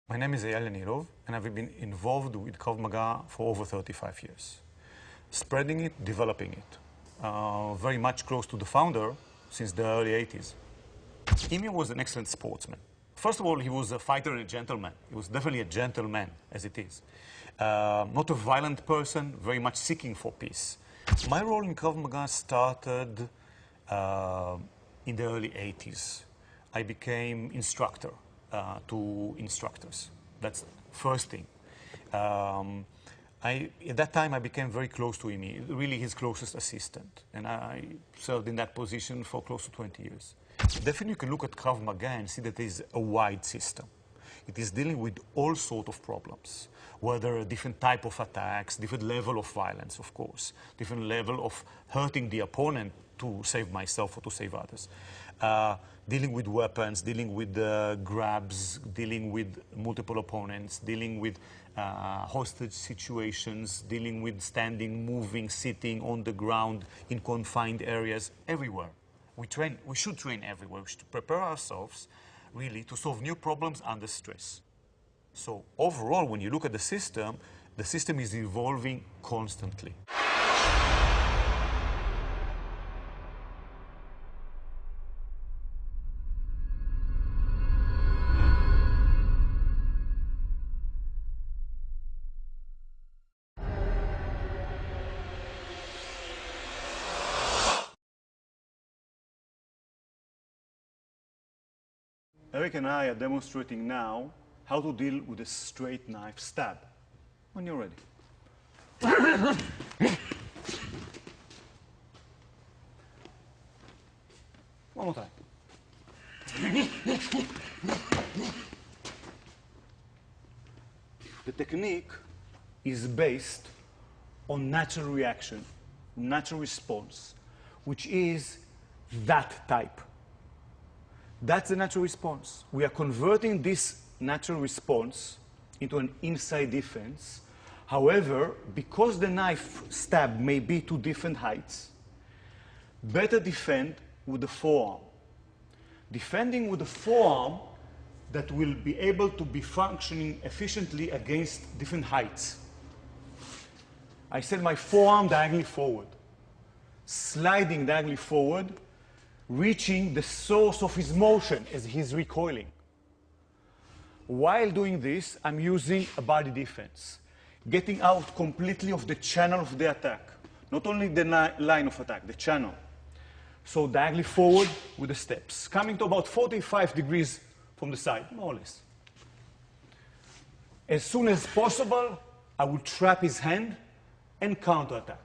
My name is Eyal Yanilov, and I've been involved with Krav Maga for over 35 years. Spreading it, developing it. Very much close to the founder since the early 80s. Eyal was an excellent sportsman. First of all, he was a fighter and a gentleman. He was definitely a gentleman, as it is. Not a violent person, very much seeking for peace. My role in Krav Maga started in the early 80s. I became instructor to instructors. That's the first thing. At that time, I became very close to him, really his closest assistant. And I served in that position for close to 20 years. Definitely, you can look at Krav Maga and see that it is a wide system. It is dealing with all sorts of problems, whether a different type of attacks, different level of violence, of course, different level of hurting the opponent to save myself or to save others. Dealing with weapons, dealing with grabs, dealing with multiple opponents, dealing with hostage situations, dealing with standing, moving, sitting on the ground in confined areas, everywhere. We should train everywhere. We should prepare ourselves, really, to solve new problems under stress. So overall, when you look at the system is evolving constantly. Eric and I are demonstrating now how to deal with a straight knife stab. When you're ready. One more time. The technique is based on natural reaction, natural response, which is that type. That's the natural response. We are converting this natural response into an inside defense. However, because the knife stab may be to different heights, better defend with the forearm. Defending with the forearm that will be able to be functioning efficiently against different heights. I send my forearm diagonally forward, sliding diagonally forward, reaching the source of his motion as he's recoiling. While doing this, I'm using a body defense, getting out completely of the channel of the attack. Not only the line of attack, the channel. So diagonally forward with the steps, coming to about 45 degrees from the side, more or less. As soon as possible, I will trap his hand and counterattack.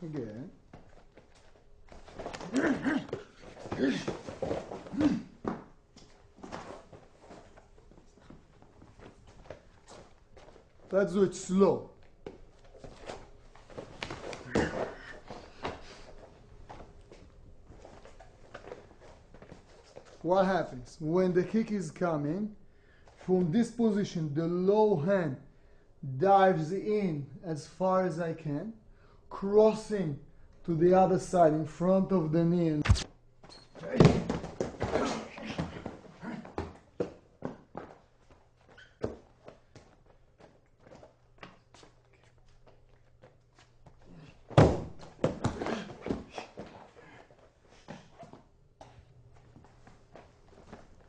Again. Let's do it slow. What happens? When the kick is coming, from this position, the low hand dives in as far as I can, crossing to the other side in front of the knee.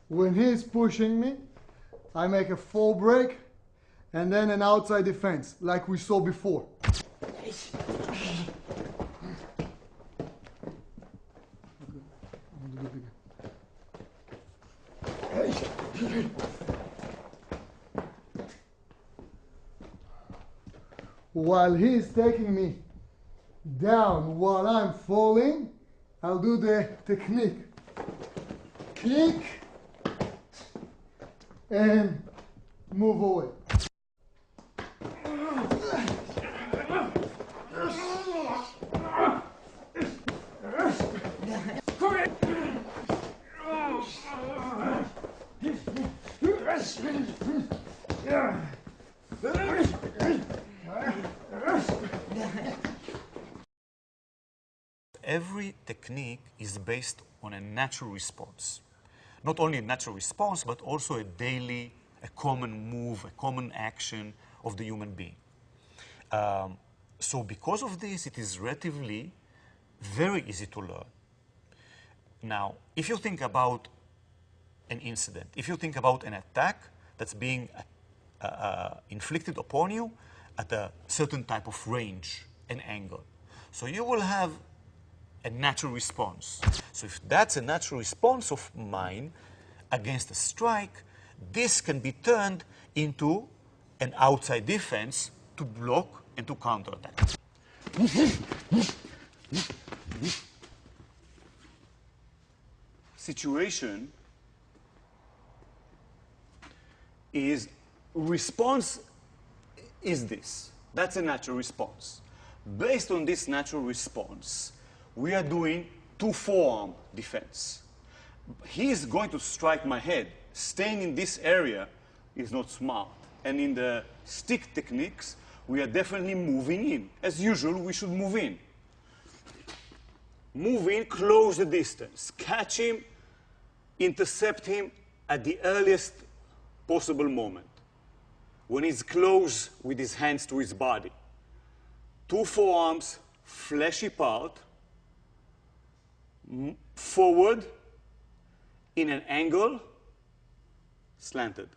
When he's pushing me, I make a full break and then an outside defense, like we saw before. While he's taking me down while I'm falling, I'll do the technique. Kick and move away. Every technique is based on a natural response. Not only a natural response, but also a daily, a common move, a common action of the human being. So because of this, it is relatively very easy to learn. Now, if you think about an incident, if you think about an attack that's being inflicted upon you at a certain type of range and angle, so you will have a natural response. So if that's a natural response of mine against a strike, this can be turned into an outside defense to block and to counterattack. Situation is response is this. That's a natural response. Based on this natural response, we are doing two forearm defense. He is going to strike my head. Staying in this area is not smart. And in the stick techniques, we are definitely moving in. As usual, we should move in. Move in, close the distance. Catch him, intercept him at the earliest possible moment, when he's close with his hands to his body. Two forearms, fleshy part, forward, in an angle, slanted.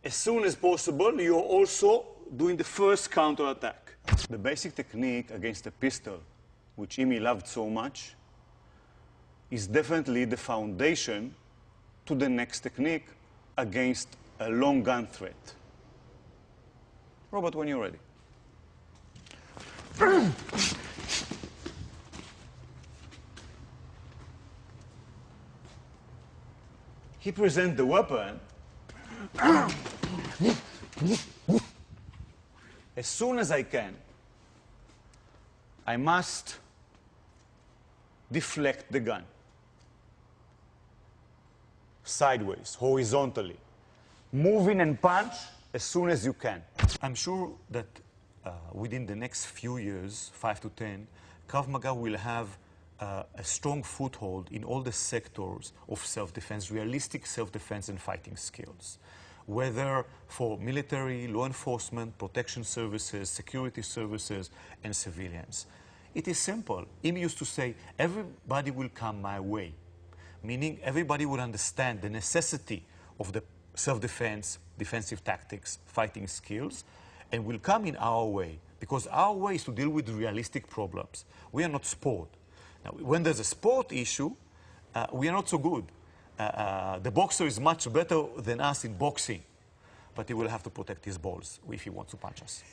As soon as possible, you're also doing the first counterattack. The basic technique against a pistol, which Imi loved so much, is definitely the foundation to the next technique against a long gun threat. Robert, when you're ready. He presents the weapon. As soon as I can, I must deflect the gun. Sideways, horizontally. Move in and punch as soon as you can. I'm sure that within the next few years, 5 to 10, Krav Maga will have a strong foothold in all the sectors of self-defense, realistic self-defense and fighting skills. Whether for military, law enforcement, protection services, security services, and civilians. It is simple. Imi used to say, everybody will come my way, meaning everybody will understand the necessity of the self-defense, defensive tactics, fighting skills, and will come in our way, because our way is to deal with realistic problems. We are not sport. Now, when there's a sport issue, we are not so good. The boxer is much better than us in boxing, but he will have to protect his balls if he wants to punch us.